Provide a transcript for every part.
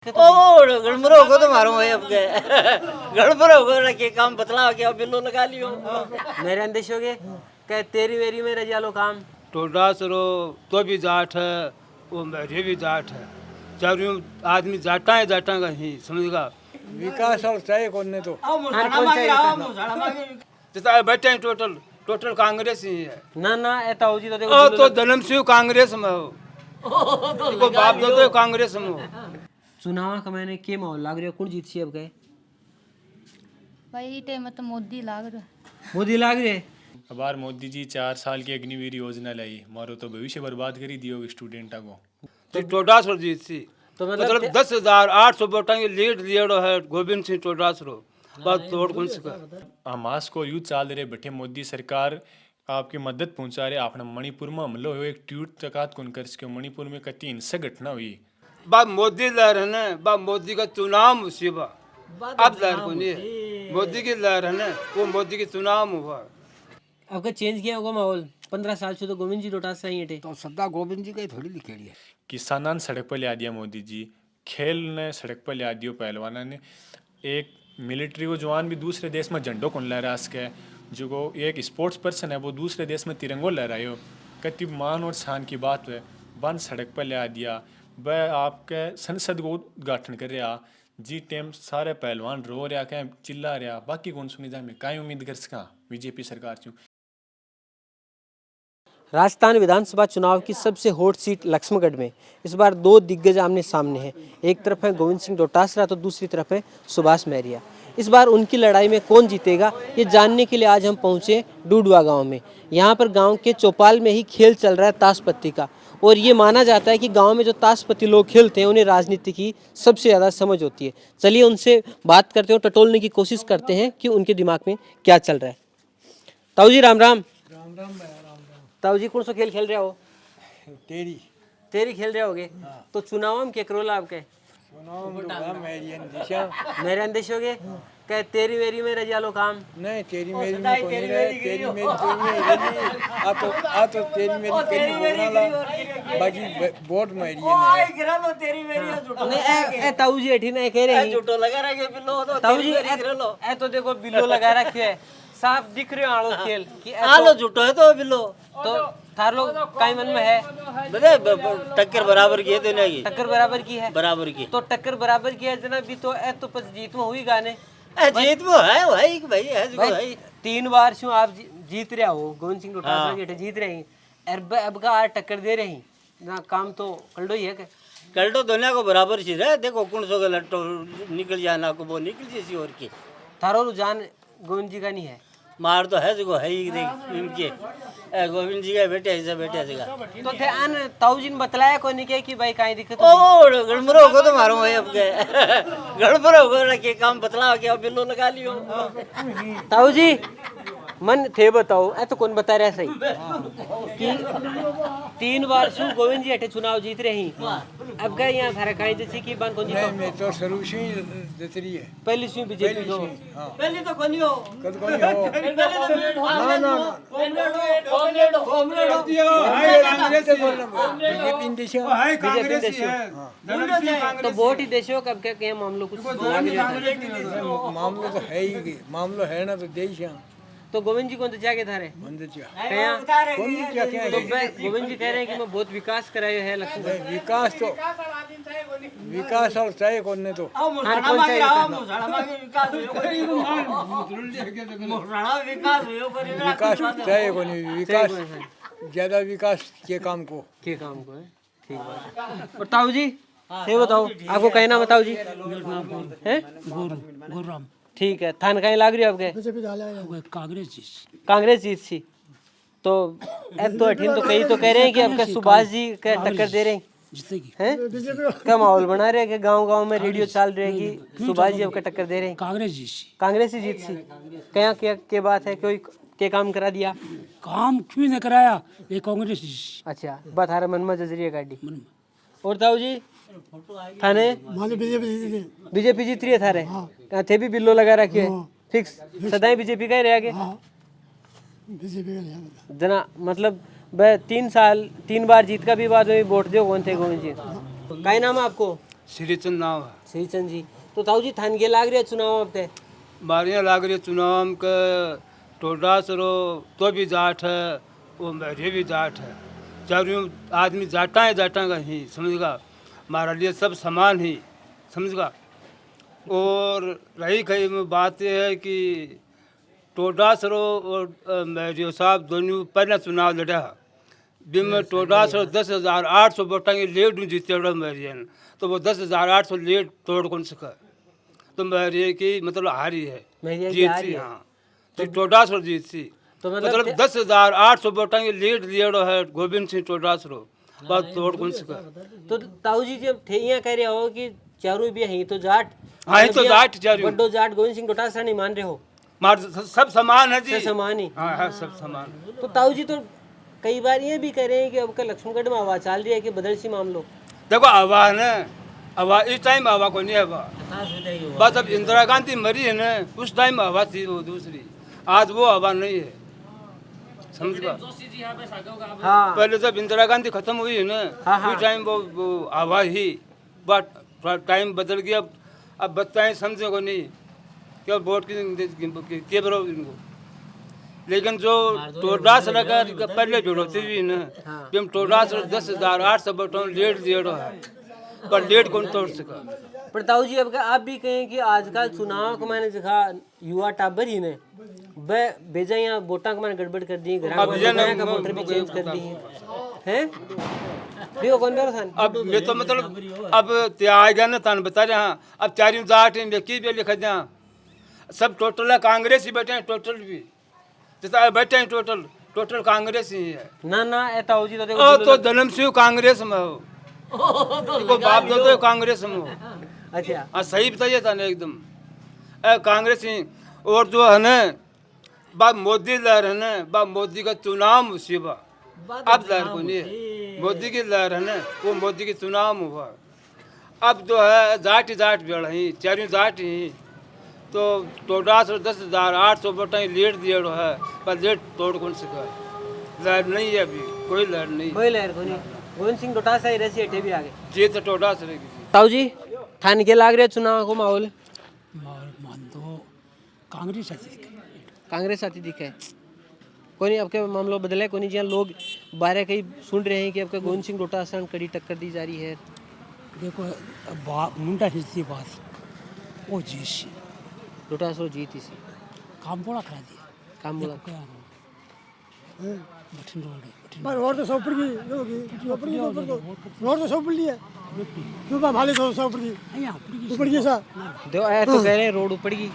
ओ गड़बड़ होगा तो मारो भाई अब गड़बड़ होगा ना के काम बतला के अब बिल्लो लगा लियो मेरे अंदेश हो गए कह तेरी वेरी में रजा लो काम टोडा सरो तो भी जाट है, वो मेरे भी जाट है। चारों आदमी जाटा का ही समझेगा। विकास और चाहे कौन तो जैसा बैठे हैं टोटल टोटल कांग्रेस ही है ना ऐसा हो जी तो देखो ओ तो जन्म से कांग्रेस में हो, देखो बाप दादा कांग्रेस में हो। चुनाव का मैंने के माहौल लाग रही हो कौन जीत सी अब गए भाई टाइम तो मोदी लाग रहा है। मोदी लाग रहे अबार मोदी जी 4 साल की अग्निवीर योजना लाई, मारो तो भविष्य बर्बाद करी दियो स्टूडेंटा को। तो टोडा सर जीत सी तो मतलब 10,800 वोटा की लीड लियो है गोविंद सिंह टोडा सरो बात तोड़ कौन सका। हमास को युद्ध चाल रहे बैठे मोदी सरकार आपकी मदद पहुंचा रहे। आपने मणिपुर में हमलो हुए एक ट्वीट तकात कौन कर सके। मणिपुर में कति हिंसक घटना हुई। बात मोदी लहर है ना, बात मोदी का चुनाव मुसीबा अब लहर को नहीं है, मोदी की लहर है ना, वो मोदी की चुनाव हुआ। अब का चेंज किया होगा माहौल 15 साल से तो गोविंद जी डोटास सही है तो सदा गोविंद जी का ही थोड़ी लिखेड़ी है। किसानान सड़क पर ला दिया मोदी जी, खेल ने सड़क पर ला दियो पहलवाना ने। एक मिलिट्री को जवान भी दूसरे देश में झंडो कौन लहरा सके, जो को एक स्पोर्ट्स पर्सन है वो दूसरे देश में तिरंगो लहरायो। कति मान और शान की बात है। बन सड़क पर ला दिया, वह आपके संसद को उद्घाटन कर रहा जी टाइम सारे पहलवान रो रहा क्या चिल्ला रहा, बाकी कौन सुनी जाए। मैं काई उम्मीद कर सका बीजेपी सरकार चूँ। राजस्थान विधानसभा चुनाव की सबसे हॉट सीट लक्ष्मणगढ़ में इस बार दो दिग्गज आमने सामने हैं। एक तरफ है गोविंद सिंह डोटासरा तो दूसरी तरफ है सुभाष महरिया। इस बार उनकी लड़ाई में कौन जीतेगा ये जानने के लिए आज हम पहुंचे डूडवा गांव में। यहाँ पर गांव के चौपाल में ही खेल चल रहा है ताश पत्ती का, और ये माना जाता है कि गांव में जो ताश पत्ती लोग खेलते हैं उन्हें राजनीति की सबसे ज़्यादा समझ होती है। चलिए उनसे बात करते हैं, टटोलने की कोशिश करते हैं कि उनके दिमाग में क्या चल रहा है। ताऊ जी राम राम। ताऊ जी कौन सा खेल खेल रहे हो? तेरी खेल रहे होगे। तो चुनाव में क्या करोला आपके? मेरे अंदेश हो गए कह तेरी मेरी में रजा लो काम नहीं तेरी मेरी में कोई नहीं रहे, तेरी मेरी कोई नहीं रही। आ तो तेरी मेरी तेरी बोलना ला बाकी वोट मेरी है नहीं ए ताऊ जी एठी नहीं कह रहे हैं झूठो लगा रखे बिल्लो तो ताऊ जी ए तो देखो बिल्लो लगा रखे है साफ दिख रहे हो आलो खेल कि आलो झूठो है तो बिल्लो तो थार लोग काई मन में है बदे टक्कर बराबर की है तो नहीं टक्कर बराबर की है बराबर की तो टक्कर बराबर की है जना भी तो ए तो पस जीत में हुई गाने जीत वो है भाई भाई है जो भाई भाई 3 बार से आप जीत रहे हो। गोविंद सिंह डोटासरा जेठे जीत रहे हैं अब का आज टक्कर दे रहे हैं ना काम तो कल्डो ही है के कल तो दुनिया को बराबर चीज है। देखो कौन सो लट्टो निकल जाना को वो निकल जैसी और की थारो रुझान गोविंद जी का नहीं है मार तो है जो है ही देख इनके गोविंद जी का बेटे ऐसा बेटे जगह तो थे अन ताऊ जी ने बतलाया को नहीं के कि भाई काई दिक्कत ओ गड़बड़ होगा तो मारो भाई अब गड़बड़ होगा ना के काम बतला के अब बिल्लो लगा लियो ताऊ जी मन थे बताओ ऐ तो कौन बता रहा सही कि 3 बार से गोविंद जी हटे चुनाव जीत रहे हैं। अब गए यहाँ थारा काई जैसे कि बन कौन जी मैं तो शुरू से जतरी है पहली से बीजेपी को पहले तो कोनी हो कद कोनी हो ना ना बीजेपी इंडिया तो वोट ही देशो कब क्या कहे मामलों कुछ मामलो तो है ही मामलो है ना तो देश है तो गोविंद जी कौन तो जाके थारे तो गोविंद जी कह रहे हैं कि मैं बहुत विकास कराया है लक्ष्मी विकास और चाहे कौन ने तो विकास चाहे कौन विकास ज्यादा विकास के काम को है ठीक बात। और ताऊ जी ये बताओ आपको कहना बताओ जी है गुरुराम ठीक है थान कहीं लाग रही है आपके कांग्रेस जीत सी तो अब तो अठीन तो कई तो कह रहे हैं कि आपका सुभाष जी का टक्कर दे रहे हैं क्या माहौल बना रहे हैं कि गांव-गांव में रेडियो चल रहे हैं कि सुभाष जी आपका टक्कर दे रहे हैं कांग्रेस ही जीत सी क्या क्या के बात है कोई के काम करा दिया काम क्यों नहीं कराया ये कांग्रेस अच्छा बात हारा मन में जजरिया गाड़ी और ताऊ जी थाने बीजेपी जीत रही है थारे थे भी बिल्लो लगा रखे फिक्स सदाई बीजेपी का ही रह गए जना मतलब 3 बार जीत का भी बाद में वोट दो कौन थे गोविंद जी का नाम है आपको श्रीचंद नाम है। श्रीचंद जी, तो ताऊ जी थान के लाग रहे चुनाव अब तक हमारे यहाँ लाग रही चुनाव का टोडा सरो तो भी जाट है, वो मेरे भी जाट है, चारों आदमी जाटा का ही, समझ गा। हमारे लिए सब समान ही, समझ गा। और रही कहीं में बात यह है कि टोडा सरो और मेरे साहब दोनों पहला चुनाव लड़ा, भी मैं टोडा सरो 10,800 वोटा की लेट हूँ जीते मेरी, तो वो 10,800 लेट तोड़ कौन सका, तो मेरी की मतलब हारी है, मेरिया की जीत हारी सी। है। हाँ, तो टोडा सरो जीत सी, तो मतलब 10,800 वोटा की लीड लिया है गोविंद सिंह टोडासरो, बात तोड़ कौन सका। तो ताऊ जी जब थे यहाँ कह रहे हो कि चारों भी हैं तो जाट, हाँ, ही तो जाट चारों। बड्डो जाट गोविंद सिंह डोटासरा नहीं मान रहे हो? मार सब समान है जी, सब समान ही। हाँ हाँ सब समान है। तो ताऊ जी तो कई बार ये भी कह रहे हैं कि अब का लक्ष्मणगढ़ में आवाज चल रही है कि बदल सी मामलो। देखो हवा है ना, हवा इस टाइम हवा को नहीं है हवा, बस अब इंदिरा गांधी मरी है ना, उस टाइम हवा थी वो दूसरी, आज वो हवा नहीं है, समझ गया। हाँ पहले जब इंदिरा गांधी खत्म हुई है ना, हाँ। उस टाइम वो हवा ही, बट थोड़ा टाइम बदल गया। अब बताएं समझे को नहीं क्या वोट के बरो इनको, लेकिन जो टोडा सरकार का पहले जोड़ती हुई ना, कि हम टोडा सर 10,800 वोटों लेट दिए है, पर लेट कौन तोड़ सका। पर ताऊ जी अब आप भी कहें कि आजकल चुनाव को मैंने देखा युवा टाबर ही ने बेजा यहाँ वोटा को मैंने गड़बड़ कर दी, घर का वोटर भी चेंज कर दी हैं। भी कौन बेरो थान अब मैं तो मतलब अब त्या आ गया ना, थान बता रहे। हाँ, अब चारों जाट की भी लिखा दिया, सब टोटल कांग्रेस ही बैठे हैं, टोटल भी जैसा बैठे हैं टोटल कांग्रेस ही है ना ना ए ताऊ जी तो देखो ओ, तो जन्म से वो कांग्रेस में हो, को बाप दो तो कांग्रेस में हो। अच्छा हाँ सही बताइए था ना एकदम, कांग्रेस ही। और जो है ना बाप मोदी लहर है ना, बाप मोदी का चुनाव मुसीबा, अब लहर को नहीं है, मोदी की लहर है ना, वो मोदी की चुनाव हुआ। अब जो है जाट बेड़ ही, चारों जाट ही, तो टोडा से 10,800 वोटा लीड दिया है, पर लेट तोड़ कौन सका। लहर नहीं है अभी, कोई लहर नहीं, कोई लहर को नहीं। गोविंद सिंह डोटासरा ही रसी अठे भी आगे जीत तो टोडा से रहेगी। ताऊ जी थान के लाग रहे चुनाव को माहौल मान दो कांग्रेस आती थी। कांग्रेस आती दिखे कोई नहीं, अब के मामला बदला है कोई नहीं। जहाँ लोग बारह कई सुन रहे हैं कि अब का गोविंद सिंह डोटासरा कड़ी टक्कर दी जा रही है। देखो मुंडा हिस्सी बात वो जीत डोटासरा जीत इसी काम बड़ा करा दिया, काम बोला बठिन रोड पर रोड तो सब ऊपर की रोड तो सब ऊपर है, जो बा भाले तो सब ऊपर की सा दो आया तो कह रहे हैं रोड ऊपर की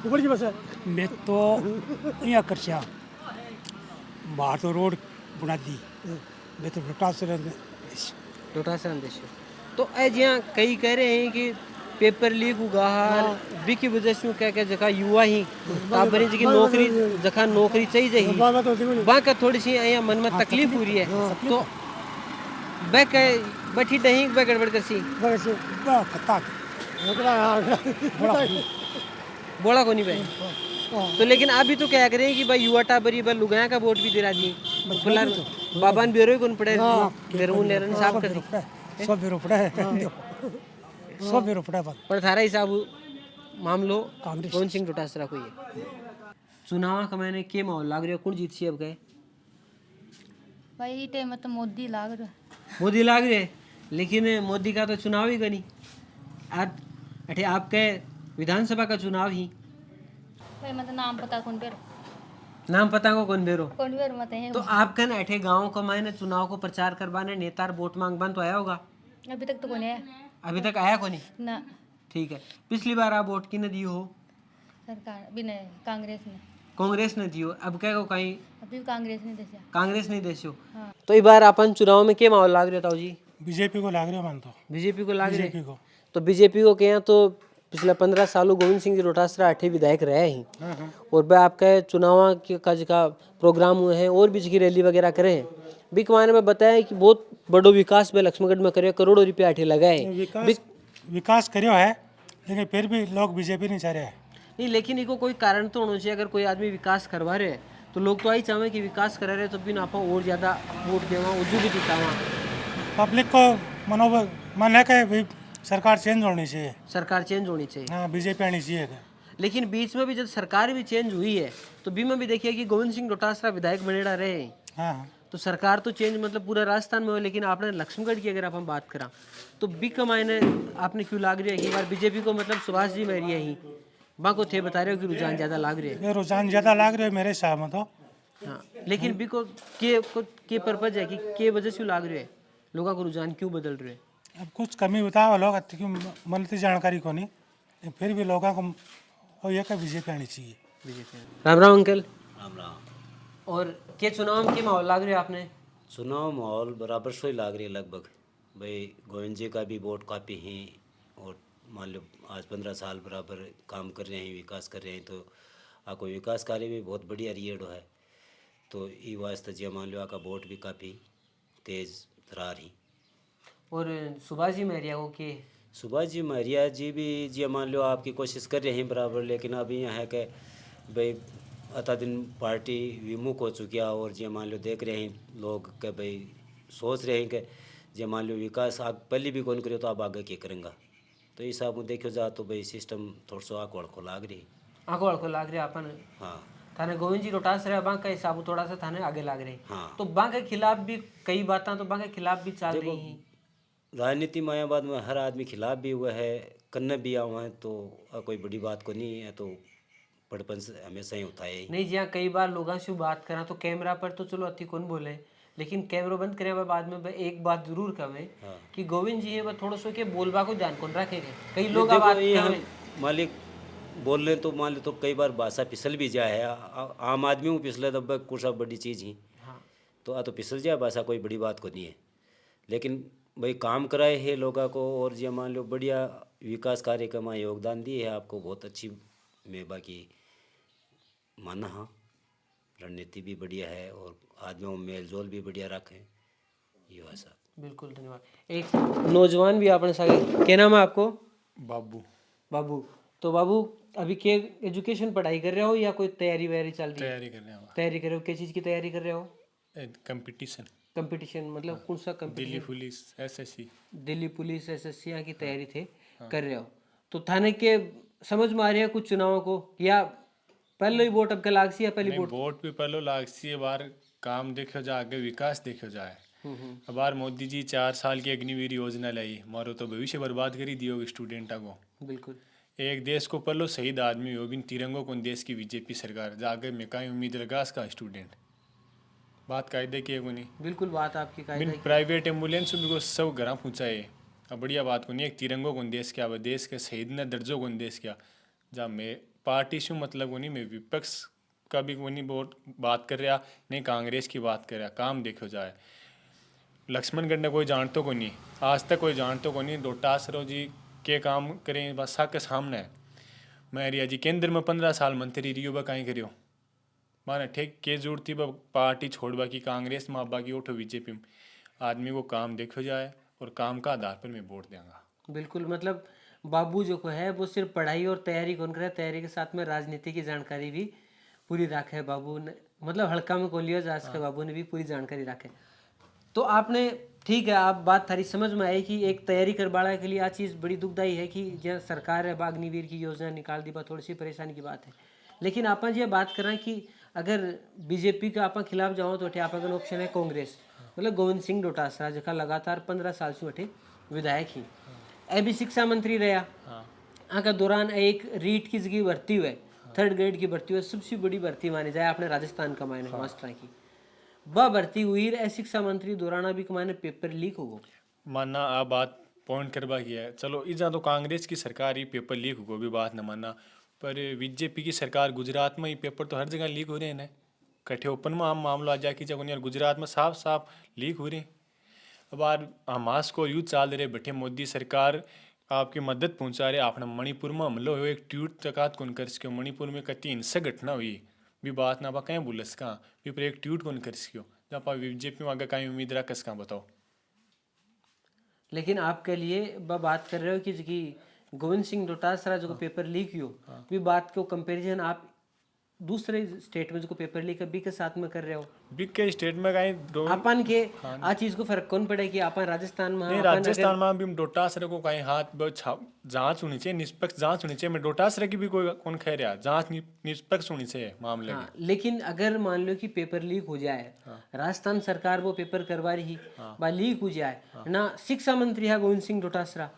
ऊपर की बस है। मैं तो यहाँ करचा बाहर तो रोड बना दी, मैं तो डोटासरा देश। तो ए जिया कई कह रहे हैं कि पेपर लीक हुआ बी की वजह से क्या क्या जगह युवा ही ताबरी जी की नौकरी जगह नौकरी चाहिए बाका थोड़ी सी यहाँ मन में तकलीफ हो रही है, तो बैक बैठी नहीं बै गड़बड़ कर सी बोला को नहीं भाई। तो लेकिन अभी तो क्या करें कि भाई युवा टाबरी भाई लुगाया का वोट भी दे रही फिलहाल बाबान बेरो कौन पड़े बेरून लेरन साफ कर दी सब बेरो पड़ा है, सब बेरो पड़ा है। पर थारा हिसाब मामलो कांग्रेस गोविंद सिंह डोटासरा को ये चुनाव का मैंने के माहौल लाग रही है, कौन जीत सी अब गए? भाई टाइम तो मोदी लाग रहा है। मोदी लाग रहे, लेकिन मोदी का तो चुनाव ही करी आज अठे आपके विधानसभा का चुनाव ही भाई मतलब नाम पता कौन बेर नाम पता को कौन बेरो। मत है। तो आपका न अठे गांव को मैंने चुनाव को प्रचार करवाने नेतार वोट मांग बन तो आया होगा? अभी तक तो कौन है अभी तक आया को नहीं। ना ठीक है, पिछली बार आप वोट की न दियो हो? सरकार भी नहीं, कांग्रेस ने कांग्रेस ने दियो, अब क्या को कहीं अभी कांग्रेस ने देशा। कांग्रेस नहीं देशो। हाँ। तो इस बार अपन चुनाव में क्या माहौल लाग रहा था जी? बीजेपी को लाग रहे मान तो बीजेपी को लाग रहे को तो बीजेपी को क्या तो पिछले 15 सालों गोविंद सिंह जी डोटासरा अठे विधायक रहे ही, और वह आपका चुनाव का जगह प्रोग्राम हुए हैं और भी जगह रैली वगैरह करे हैं। भी कमाने में बताया कि बहुत बड़ो विकास में लक्ष्मणगढ़ में करे, करोड़ों रुपया अठे लगाए। विकास करियो है, लेकिन फिर भी लोग बीजेपी नहीं चाह रहे हैं। नहीं, लेकिन इनको कोई कारण तो होना चाहिए। अगर कोई आदमी विकास करवा रहे हैं तो लोग तो आई चाहे कि विकास करा रहे तो भी ना और ज़्यादा वोट देवा उजू भी दिखावा। पब्लिक को मनोबल मन है कि भाई सरकार चेंज होनी चाहिए। सरकार चेंज होनी चाहिए। हाँ, बीजेपी आनी चाहिए। लेकिन बीच में भी जब सरकार भी चेंज हुई है तो बीच में भी देखिए कि गोविंद सिंह डोटासरा विधायक बनेड़ा रहे हैं। हाँ हाँ। तो सरकार तो चेंज मतलब पूरा राजस्थान में हो, लेकिन आपने लक्ष्मणगढ़ की अगर आप हम बात करा तो बी का मायने आपने क्यों लाग रही है कि बार बीजेपी को मतलब सुभाष जी मैरिया ही वहाँ को थे बता रहे हो कि रुझान ज़्यादा लाग रही है। ये रुझान ज़्यादा लाग रहे मेरे हिसाब में तो। हाँ, लेकिन बी को के पर्पज है कि के वजह से लाग रहे हैं, लोगों को रुझान क्यों बदल रहे हैं? अब कुछ कमी बताओ लोग क्यों मन की जानकारी को नहीं, फिर भी लोगों को और ये का बीजेपी आनी चाहिए। बीजेपी। राम राम अंकल। राम राम। और के चुनाव के माहौल लाग रहे हैं आपने? चुनाव माहौल बराबर से ही लाग रही है लगभग। भाई गोविंद जी का भी वोट काफ़ी हैं और मान लो आज 15 साल बराबर काम कर रहे हैं, विकास कर रहे हैं, तो आपको विकास कार्य भी बहुत बढ़िया रिएडो है। तो ये वास्ते जी मान लो आपका वोट भी काफ़ी तेज तरार ही। और सुभाष जी मैरिया को के सुभाष जी मरिया जी भी जी मान लो आपकी कोशिश कर रहे हैं बराबर, लेकिन अभी यहाँ है कि भाई अता दिन पार्टी विमुख हो चुकी है और जी मान लो देख रहे हैं लोग कि भाई सोच रहे हैं कि जी मान लो विकास आग पहले भी कौन करे तो आप आगे क्या करेंगे। तो इस हिसाब में देखो जा तो भाई सिस्टम थोड़ा सा आँख वड़को लाग रही। आंखों आंखों लाग रहे अपन। हाँ थाने गोविंद जी डोटासरा बांक का हिसाब थोड़ा सा थाने आगे लाग रहे। हाँ। तो बांक के खिलाफ भी कई बातें तो बांक के खिलाफ भी चल रही हैं। राजनीति मायावाद में हर आदमी खिलाफ भी हुआ है, करने भी हुआ है, तो कोई बड़ी बात को नहीं है। तो बड़पन से हमेशा ही होता है। नहीं जी हाँ, कई बार लोगों से बात करा तो कैमरा पर तो चलो अति कौन बोले, लेकिन कैमरा बंद करे बाद में एक बात जरूर कहे कि गोविंद जी है वह थोड़ा सो के बोलबा को ध्यान कौन रखेंगे। कई लोग देखो बात ये हम करें मालिक बोल रहे तो मान लो तो कई बार भाषा फिसल भी जाए है। आम आदमी में फिसले तो कुछ सब बड़ी चीज़ ही। हाँ। तो आ तो फिसल जाए भाषा, कोई बड़ी बात को नहीं है। लेकिन भाई काम कराए है लोगों को और जो मान लो बढ़िया विकास कार्यक्रम में योगदान दिए है आपको, बहुत अच्छी मैं बाकी माना। हाँ, रणनीति भी बढ़िया है और आदमियों में मेल जोल भी बढ़िया रखें। ये हुआ साहब। बिल्कुल धन्यवाद। एक नौजवान भी आपने साथ, क्या नाम है आपको? बाबू। बाबू। तो बाबू अभी के एजुकेशन पढ़ाई कर रहे हो या कोई तैयारी वैयारी चल रही है? तैयारी कर रहे हैं। तैयारी कर रहे हो, किस चीज़ की तैयारी कर रहे हो? कंपटीशन। कंपटीशन मतलब कौन सा Delhi competition? Police SSC. Delhi police SSC की तैयारी थे कर रहे हो। तो थाने के समझ में आ रही है कुछ चुनावों को, या पहले ही वोट अब के लाग सी है? पहली वोट वोट भी पहलो लागसी है, बार काम देखो जाए, आगे विकास देखो जाए। बार मोदी जी 4 साल की अग्निवीर योजना लाई, मारो तो भविष्य बर्बाद करी दियो स्टूडेंटा को। बिल्कुल। एक देश को पहलो शहीद आदमी हो बिन तिरंगों को देश की बीजेपी सरकार जागे में काई उम्मीद लगा का स्टूडेंट बात कायदे की है को नहीं। बिल्कुल बात आपकी बिन कायदे की। प्राइवेट एम्बुलेंस में को सब घर पहुँचाए। अब बढ़िया बात को नहीं, एक तिरंगों को देश क्या वह देश के शहीद ने दर्जों को देश क्या। जब मैं पार्टी से मतलब को नहीं, मैं विपक्ष का भी को नहीं बहुत बात कर रहा, नहीं कांग्रेस की बात कर रहा। काम देखो जाए लक्ष्मणगढ़ ने कोई जानतो को नहीं, आज तक कोई जानतो को नहीं। डोटासरा जी के काम करें बस के सामने है। मैरिया जी केंद्र में 15 साल मंत्री रही हो, कहीं करियो माने ठीक के जरूरत थी पार्टी छोड़बा की, कांग्रेस में आबा की उठो बीजेपी में। आदमी को काम देखो जाए और काम का आधार पर मैं वोट देंगा। बिल्कुल, मतलब बाबू जो को है वो सिर्फ पढ़ाई और तैयारी कौन करे, तैयारी के साथ में राजनीति की जानकारी भी पूरी रखे बाबू ने, मतलब हल्का में कौन लिया जा सके। बाबू ने भी पूरी जानकारी रखे। तो आपने ठीक है, आप बात थारी समझ में आई कि एक तैयारी करवाड़ा के लिए आ चीज़ बड़ी दुखदाई है कि जहाँ सरकार है अग्निवीर की योजना निकाल दी, बात थोड़ी सी परेशानी की बात है। लेकिन आप ये बात करें कि अगर बीजेपी का आप खिलाफ जाओ तो आप अगर ऑप्शन है कांग्रेस, मतलब गोविंद सिंह डोटासरा जखा लगातार 15 साल से उठे विधायक ही अभी शिक्षा मंत्री रहा। आका दौरान एक रीट की जगह भर्ती हुए, 3rd ग्रेड की भर्ती हुई, सबसे बड़ी भर्ती मानी जाए अपने राजस्थान का मायने मास्टर की वह भर्ती हुई है। शिक्षा मंत्री दौरान भी कमाने पेपर लीक हो मानना आ बात पॉइंट करवा की है। चलो इजा तो कांग्रेस की सरकार ही पेपर लीक हो भी बात न मानना, पर बीजेपी की सरकार गुजरात में ही पेपर तो हर जगह लीक हो रहे हैं। कट्ठे ओपन में आम मामला आ जाए कि जब यार गुजरात में साफ साफ लीक हो रहे हैं। अब यार हमास को यूथ चाल रहे बैठे मोदी सरकार आपकी मदद पहुंचा रहे। आपने मणिपुर में हमलो हो एक ट्वीट तक कौन कर सको, मणिपुर में कति हिंसक घटना हुई भी बात ना कहीं बोलस का भी पर एक ट्वीट कौन कर सको जब आप बीजेपी में आगे कहीं उम्मीद रखस का बताओ। लेकिन आपके लिए वह बात कर रहे हो कि गोविंद सिंह डोटासरा जो पेपर लीक हो भी बात को कंपैरिजन आप दूसरे स्टेट में जो पेपर लीक अभी के साथ में कर रहे हो। बिग के स्टेट में कहीं अपन के आ चीज को फर्क कौन पड़े कि अपन राजस्थान में नहीं, राजस्थान में भी डोटासरा को कहीं हाथ जांच होनी चाहिए, निष्पक्ष जांच होनी चाहिए। मैं डोटासरा की भी कोई कौन कह रहा, जांच निष्पक्ष होनी चाहिए मामले की। हाँ, लेकिन अगर मान लो कि पेपर लीक हो जाए, राजस्थान सरकार वो पेपर करवा रही, बा लीक हो जाए ना, शिक्षा मंत्री है गोविंद सिंह डोटासरा,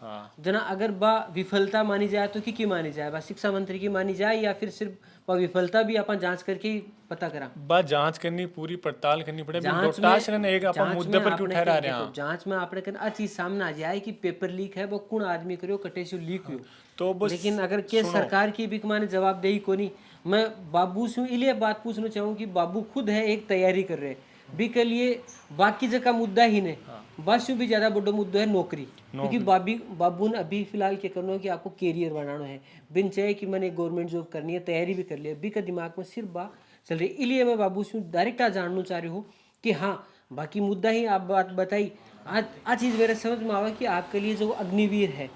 जना अगर बा विफलता मानी जाए तो की मानी जाए, बा शिक्षा मंत्री की मानी जाए या फिर सिर्फ बा विफलता भी अपन जांच करके ही पता करा? बात जांच करनी, पूरी पड़ताल करनी पड़े। जांच डोटासरा ने एक अपन जांच मुद्दे में पर क्यों आपने ठहरा क्या रहे देखो, हैं? जांच में आपने कहना आ चीज सामने आ जाए कि पेपर लीक है, वो कौन आदमी करियो, कटे से लीक हुई। तो बस लेकिन अगर के सरकार की भी माने जवाबदेही को नहीं, मैं बाबू से इलिए बात पूछना चाहूँ कि बाबू खुद है एक तैयारी कर रहे हैं भी के लिए, बाकी जगह मुद्दा ही नहीं, बस भी ज्यादा बड़ा मुद्दा है नौकरी। क्योंकि बाबू ने अभी फिलहाल क्या करना है कि आपको कैरियर बनाना है, बिन चाहे कि मैंने गवर्नमेंट जॉब करनी है, तैयारी भी कर ली, अभी का दिमाग में सिर्फ बात चल रही। इसलिए मैं बाबू से डायरेक्ट आज जानना चाह रही हूँ कि हाँ, बाकी मुद्दा ही आप बात बताई, आज चीज़ मेरे समझ में आवा कि आपके लिए जो अग्निवीर है,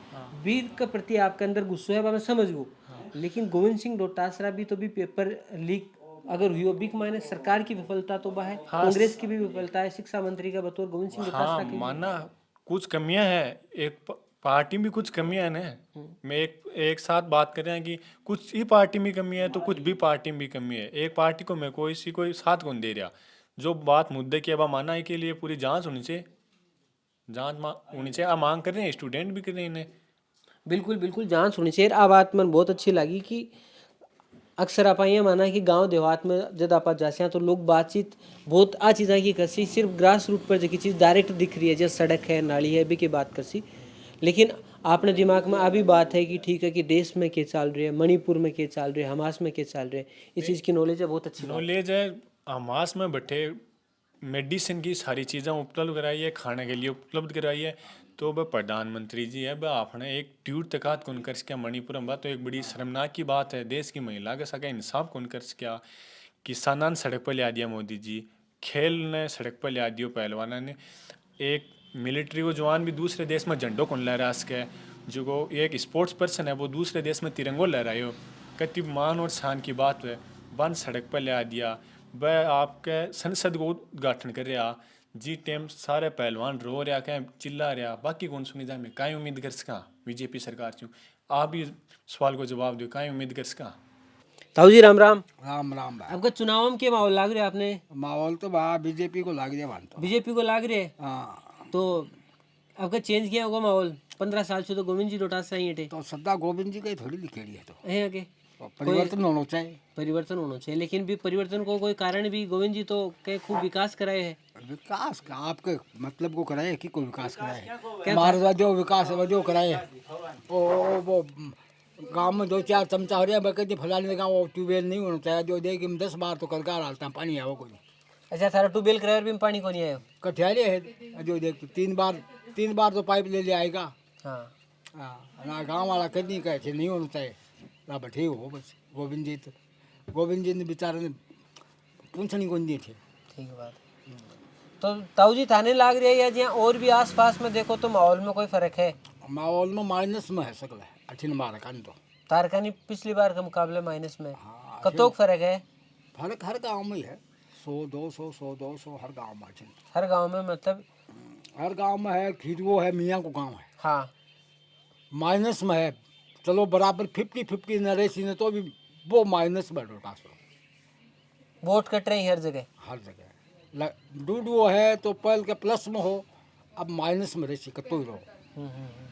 वीर के प्रति आपके अंदर गुस्सा है, मैं समझ गूँ। लेकिन गोविंद सिंह डोटासरा भी तो भी पेपर लीक अगर हुई हो, बिक मायने सरकार की विफलता तो है, कांग्रेस की भी विफलता है, शिक्षा मंत्री का बतौर गोविंद सिंह डोटासरा की माना कुछ कमियां हैं, एक पार्टी में कुछ कमियां हैं ना। मैं एक साथ बात कर रहे हैं कि कुछ ही पार्टी में कमी है तो कुछ भी पार्टी में भी कमी है। एक पार्टी को मैं कोई साथ कौन दे रहा। जो बात मुद्दे की अब माना है के लिए पूरी जांच होनी चाहिए, होनी चाहिए। अब मांग कर रहे हैं, स्टूडेंट भी कर रहे हैं इन्हें। बिल्कुल बिल्कुल जांच होनी चाहिए। आ बात मन बहुत अच्छी लगी कि अक्सर आप ये माना है कि गांव देहात में जब आप जाते हैं तो लोग बातचीत बहुत आ चीज़ें की करसी, सिर्फ ग्रास रूट पर जो चीज़ डायरेक्ट दिख रही है, जैसे सड़क है, नाली है, भी की बात करसी। लेकिन आपने दिमाग में अभी बात है कि ठीक है कि देश में क्या चल रही है, मणिपुर में क्या चल रही है, हमास में क्या चल रही है, इस चीज़ की नॉलेज है, बहुत अच्छी नॉलेज है। हमास में बैठे मेडिसिन की सारी चीज़ें उपलब्ध कराई है, खाने के लिए उपलब्ध कराई है। तो वह प्रधानमंत्री जी है, वह आपने एक ट्वीट तक कौन कर सका मणिपुर में, तो एक बड़ी शर्मनाक की बात है। देश की महिला के सका इंसाफ कौन कर सका। किसानान सड़क पर ला दिया मोदी जी, खेल ने सड़क पर ला दियो पहलवाना ने। एक मिलिट्री को जवान भी दूसरे देश में झंडो कौन लहरा सके, जो को एक स्पोर्ट्स पर्सन है वो दूसरे देश में तिरंगो लहराए हो, कितनी मान और शान की बात है। बंद सड़क पर ला दिया, वह आपके संसद को उद्घाटन कर रहा जी, टेम सारे पहलवान रो रहा, क्या चिल्ला रहा, बाकी कौन सुनी जाए। मैं काई उम्मीद कर सका बीजेपी सरकार चूँ। आप भी सवाल को जवाब दो, काई उम्मीद कर सका। ताऊ जी राम राम। राम राम भाई। आपका चुनाव में क्या माहौल लाग रहा है? आपने माहौल तो बा बीजेपी को लाग दिया मानता हूँ। बीजेपी को लाग रहे हैं, हाँ, तो आपका चेंज किया होगा माहौल। 15 साल से तो गोविंद जी डोटासरा ही थे, तो सदा गोविंद जी का ही थोड़ी लिखेड़ी है। तो हैं आगे परिवर्तन होना चाहिए। परिवर्तन होना चाहिए, लेकिन भी परिवर्तन को कोई कारण भी गोविंद जी तो कहीं खूब विकास कराए हैं। विकास का आपके मतलब को कराए कि कोई विकास कराए, मारवा जो विकास है जो कराए। वो गांव में 2-4 चमचा हो रहा है, बकरी फलाने का वो ट्यूबवेल नहीं होना चाहिए। जो देगी 10 बार तो करका डालता है, पानी है वो कोई। अच्छा, थारा ट्यूबवेल कराए भी पानी को नहीं आया? कठियाले है जो देख 3 बार तो पाइप ले आएगा। हाँ हाँ, ना गाँव वाला कहीं कहे नहीं होना चाहिए ना, ठीक हो बस। गोविंद जी ने बेचारे ने पूछनी कौन दी थे। ठीक बात है। तो ताऊ जी थाने लाग रही है या जहाँ और भी आस पास में देखो तो माहौल में कोई फर्क है? माहौल में माइनस में है सकल है, 18 बार का तो तारकानी पिछली बार के मुकाबले माइनस में। हाँ, कतों फर्क है? फर्क हर गांव में ही है, 100-200 हर गांव में है। हर गांव में मतलब हर गांव में है। खीरवो है, मियाँ को गांव है, हाँ माइनस में है। चलो बराबर 50-50 नरेशी ने तो भी वो माइनस में डोटासरा वोट कट रही हर जगह। हर जगह। डूडो है तो पहल के प्लस में हो, अब माइनस में रेसी कतो ही रहो।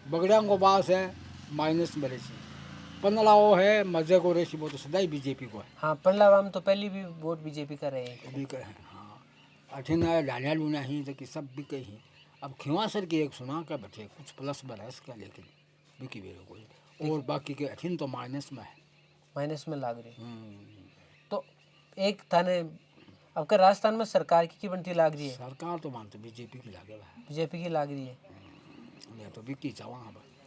बगड़िया को बास है, माइनस में रेसी। पनलाओ है, मजे को रेसी, वो तो सदा ही बीजेपी को है। हाँ, पंडलावाम तो पहले भी वोट बीजेपी कर रहे हैं। अभी कहे हाँ, अठिन डालिया लूना ही तो कि सब भी कही। अब खिवासर की एक सुना क्या बचे कुछ प्लस बरस का, लेकिन बिकी बेरो कोई, और बाकी के अठिन तो माइनस में है। माइनस में लाग रही। तो एक थाने आपका राजस्थान में सरकार की बनती लाग रही है? सरकार तो मानते बीजेपी की लागे है, बीजेपी की लाग रही है। मैं तो बिकी चावा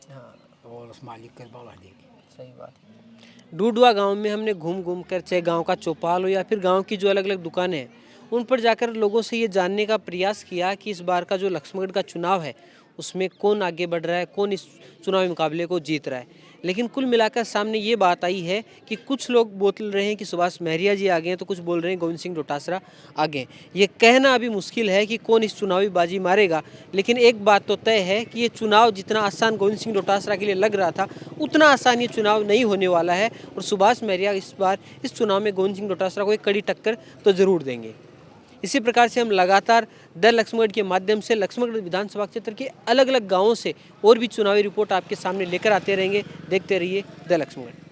हाँ, और उस मालिक कर बाला देगी। सही बात है। डूडवा गांव में हमने घूम कर, चाहे गांव का चौपाल हो या फिर गांव की जो अलग अलग दुकानें हैं, उन पर जाकर लोगों से ये जानने का प्रयास किया कि इस बार का जो लक्ष्मणगढ़ का चुनाव है उसमें कौन आगे बढ़ रहा है, कौन इस चुनावी मुकाबले को जीत रहा है। लेकिन कुल मिलाकर सामने ये बात आई है कि कुछ लोग बोल रहे हैं कि सुभाष महरिया जी आगे हैं, तो कुछ बोल रहे हैं गोविंद सिंह डोटासरा आगे हैं। ये कहना अभी मुश्किल है कि कौन इस चुनावी बाजी मारेगा, लेकिन एक बात तो तय है कि ये चुनाव जितना आसान गोविंद सिंह डोटासरा के लिए लग रहा था, उतना आसान ये चुनाव नहीं होने वाला है। और सुभाष महरिया इस बार इस चुनाव में गोविंद सिंह डोटासरा को एक कड़ी टक्कर तो ज़रूर देंगे। इसी प्रकार से हम लगातार द लक्ष्मणगढ़ के माध्यम से लक्ष्मणगढ़ विधानसभा क्षेत्र के अलग अलग गांवों से और भी चुनावी रिपोर्ट आपके सामने लेकर आते रहेंगे। देखते रहिए द लक्ष्मणगढ़।